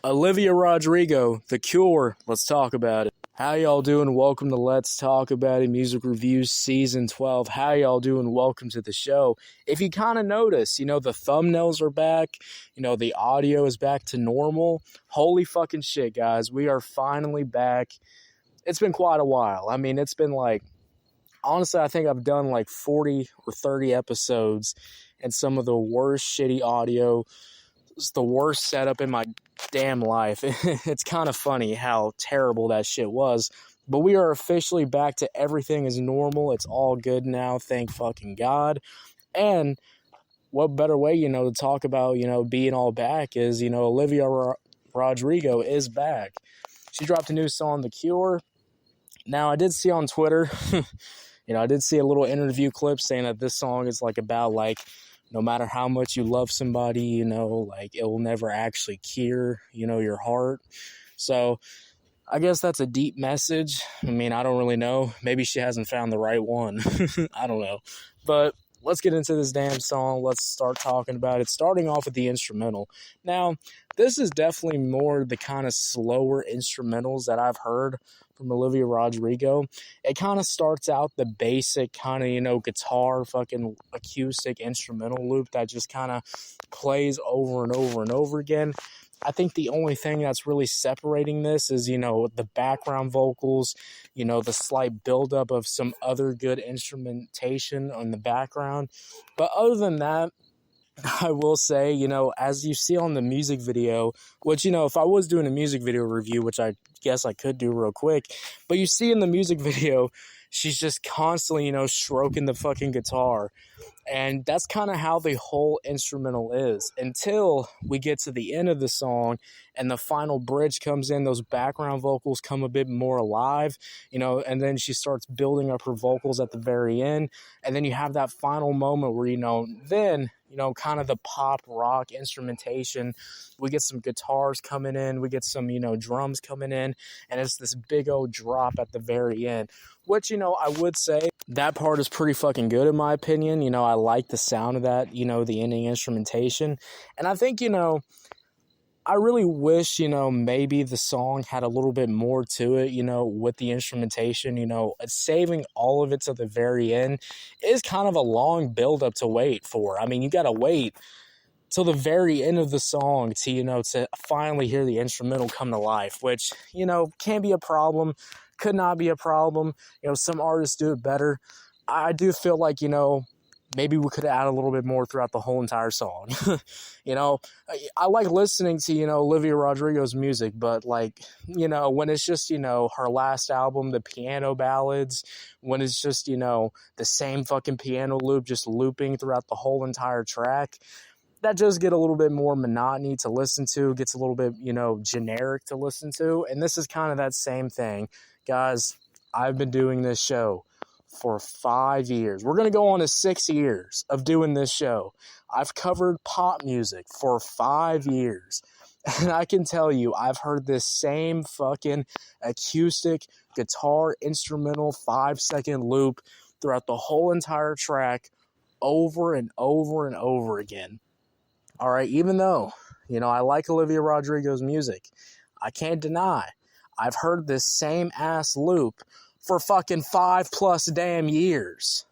Olivia Rodrigo, The Cure. Let's talk about it. How y'all doing? Welcome to Let's Talk About It Music Reviews Season 12. How y'all doing? Welcome to the show. If you kind of notice, the thumbnails are back. The audio is back to normal. Holy fucking shit, guys. We are finally back. It's been quite a while. I mean, it's been honestly, I think I've done 40 or 30 episodes, and some of the worst shitty audio. It's the worst setup in my damn life. It's kind of funny how terrible that shit was. But we are officially back to everything is normal. It's all good now. Thank fucking God. And what better way, to talk about, being all back is, Olivia Rodrigo is back. She dropped a new song, The Cure. Now, I did see on Twitter, I did see a little interview clip saying that this song is about no matter how much you love somebody, it will never actually cure, your heart. So I guess that's a deep message. I mean, I don't really know. Maybe she hasn't found the right one. I don't know. But let's get into this damn song. Let's start talking about it. Starting off with the instrumental. Now, this is definitely more the kind of slower instrumentals that I've heard from Olivia Rodrigo. It kind of starts out the basic kind of, guitar fucking acoustic instrumental loop that just kind of plays over and over and over again. I think the only thing that's really separating this is, the background vocals, the slight buildup of some other good instrumentation on the background. But other than that, I will say, as you see on the music video, which, if I was doing a music video review, which I guess I could do real quick, but you see in the music video, she's just constantly, stroking the fucking guitar. And that's kind of how the whole instrumental is until we get to the end of the song and the final bridge comes in. Those background vocals come a bit more alive, and then she starts building up her vocals at the very end. And then you have that final moment where, then, kind of the pop rock instrumentation. We get some guitars coming in. We get some, drums coming in. And it's this big old drop at the very end, which, I would say that part is pretty fucking good in my opinion. I like the sound of that, the ending instrumentation. And I think, I really wish, maybe the song had a little bit more to it, with the instrumentation, saving all of it to the very end is kind of a long build-up to wait for. I mean, you got to wait till the very end of the song to, to finally hear the instrumental come to life, which, can be a problem, could not be a problem. Some artists do it better. I do feel like, maybe we could add a little bit more throughout the whole entire song. I like listening to, Olivia Rodrigo's music, but when it's just, her last album, the piano ballads, when it's just, the same fucking piano loop just looping throughout the whole entire track, that does get a little bit more monotony to listen to, gets a little bit, generic to listen to. And this is kind of that same thing. Guys, I've been doing this show for 5 years. We're going to go on to 6 years of doing this show. I've covered pop music for 5 years. And I can tell you, I've heard this same fucking acoustic guitar instrumental 5-second loop throughout the whole entire track over and over and over again. All right, even though, I like Olivia Rodrigo's music, I can't deny I've heard this same ass loop for fucking 5+ damn years.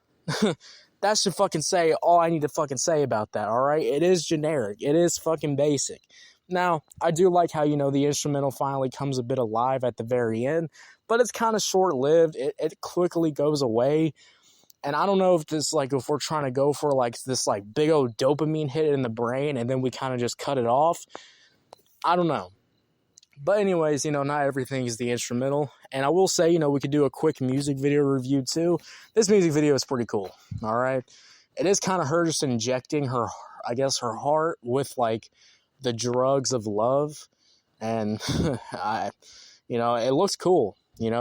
That should fucking say all I need to fucking say about that, all right? It is generic. It is fucking basic. Now, I do like how, the instrumental finally comes a bit alive at the very end, but it's kind of short-lived. It quickly goes away. And I don't know if this, if we're trying to go for, this, big old dopamine hit in the brain and then we kind of just cut it off. I don't know. But anyways, not everything is the instrumental. And I will say, we could do a quick music video review too. This music video is pretty cool, all right? It is kind of her just injecting her heart with, the drugs of love. And, it looks cool.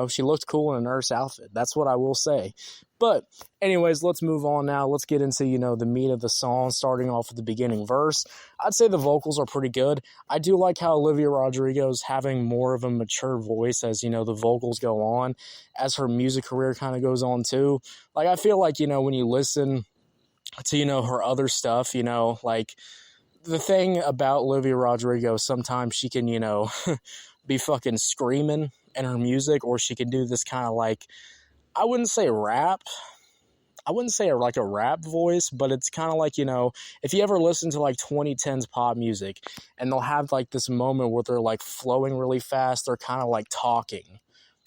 She looked cool in a nurse outfit. That's what I will say. But anyways, let's move on now. Let's get into, the meat of the song, starting off with the beginning verse. I'd say the vocals are pretty good. I do like how Olivia Rodrigo is having more of a mature voice as, the vocals go on, as her music career kind of goes on too. I feel like, when you listen to, her other stuff, the thing about Olivia Rodrigo, sometimes she can, be fucking screaming in her music, or she can do this kind of like, I wouldn't say rap. I wouldn't say like a rap voice, but it's kind of like, if you ever listen to like 2010s pop music and they'll have like this moment where they're like flowing really fast, they're kind of like talking.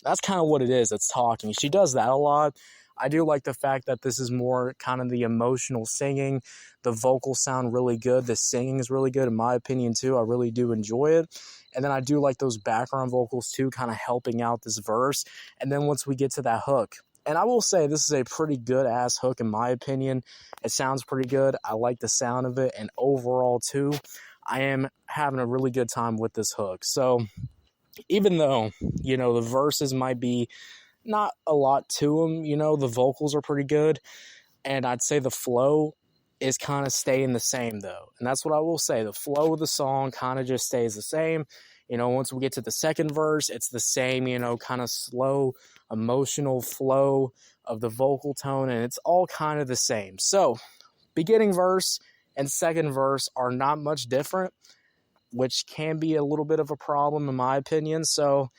That's kind of what it is. It's talking. She does that a lot. I do like the fact that this is more kind of the emotional singing. The vocals sound really good. The singing is really good, in my opinion, too. I really do enjoy it. And then I do like those background vocals, too, kind of helping out this verse. And then once we get to that hook, and I will say this is a pretty good-ass hook, in my opinion. It sounds pretty good. I like the sound of it. And overall, too, I am having a really good time with this hook. So even though, the verses might be not a lot to them, the vocals are pretty good. And I'd say the flow is kind of staying the same, though. And that's what I will say. The flow of the song kind of just stays the same. Once we get to the second verse, it's the same, kind of slow, emotional flow of the vocal tone, and it's all kind of the same. So, beginning verse and second verse are not much different, which can be a little bit of a problem in my opinion. So,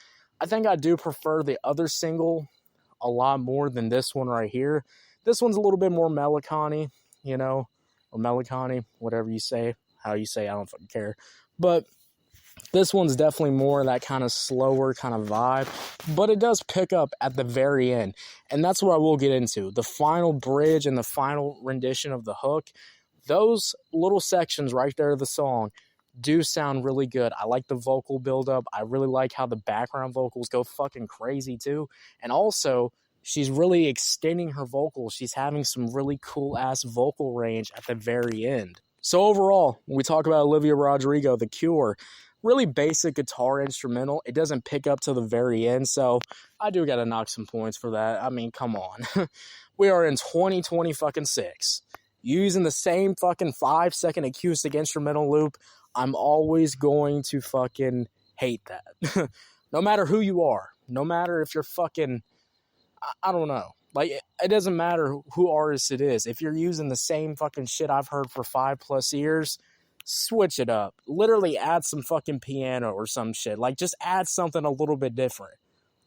I think I do prefer the other single a lot more than this one right here. This one's a little bit more melancholy, or melancholy, whatever you say, how you say, I don't fucking care. But this one's definitely more that kind of slower kind of vibe, but it does pick up at the very end. And that's what I will get into. The final bridge and the final rendition of the hook, those little sections right there of the song do sound really good. I like the vocal buildup. I really like how the background vocals go fucking crazy too. And also, she's really extending her vocals. She's having some really cool-ass vocal range at the very end. So overall, when we talk about Olivia Rodrigo, The Cure, really basic guitar instrumental. It doesn't pick up till the very end, so I do gotta knock some points for that. I mean, come on. We are in 2026. Using the same fucking 5-second acoustic instrumental loop, I'm always going to fucking hate that. No matter who you are. No matter if you're fucking, I don't know. Like, it doesn't matter who artist it is. If you're using the same fucking shit I've heard for 5+ years, switch it up. Literally add some fucking piano or some shit. Like, just add something a little bit different.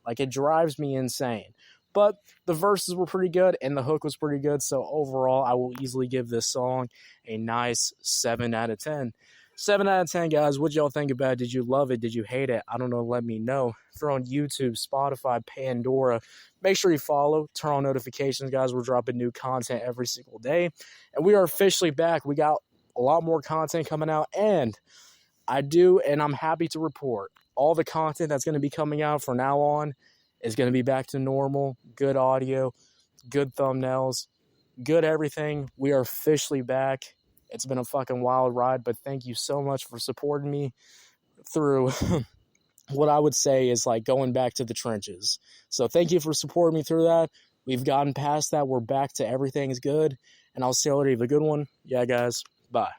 Like, it drives me insane. But the verses were pretty good, and the hook was pretty good, so overall, I will easily give this song a nice 7 out of 10. 7 out of 10, guys. What y'all think about it? Did you love it? Did you hate it? I don't know. Let me know. If you're on YouTube, Spotify, Pandora, make sure you follow. Turn on notifications, guys. We're dropping new content every single day. And we are officially back. We got a lot more content coming out. And I'm happy to report, all the content that's going to be coming out from now on is going to be back to normal. Good audio, good thumbnails, good everything. We are officially back. It's been a fucking wild ride, but thank you so much for supporting me through what I would say is like going back to the trenches. So thank you for supporting me through that. We've gotten past that. We're back to everything's good. And I'll see you later. Have a good one. Yeah, guys. Bye.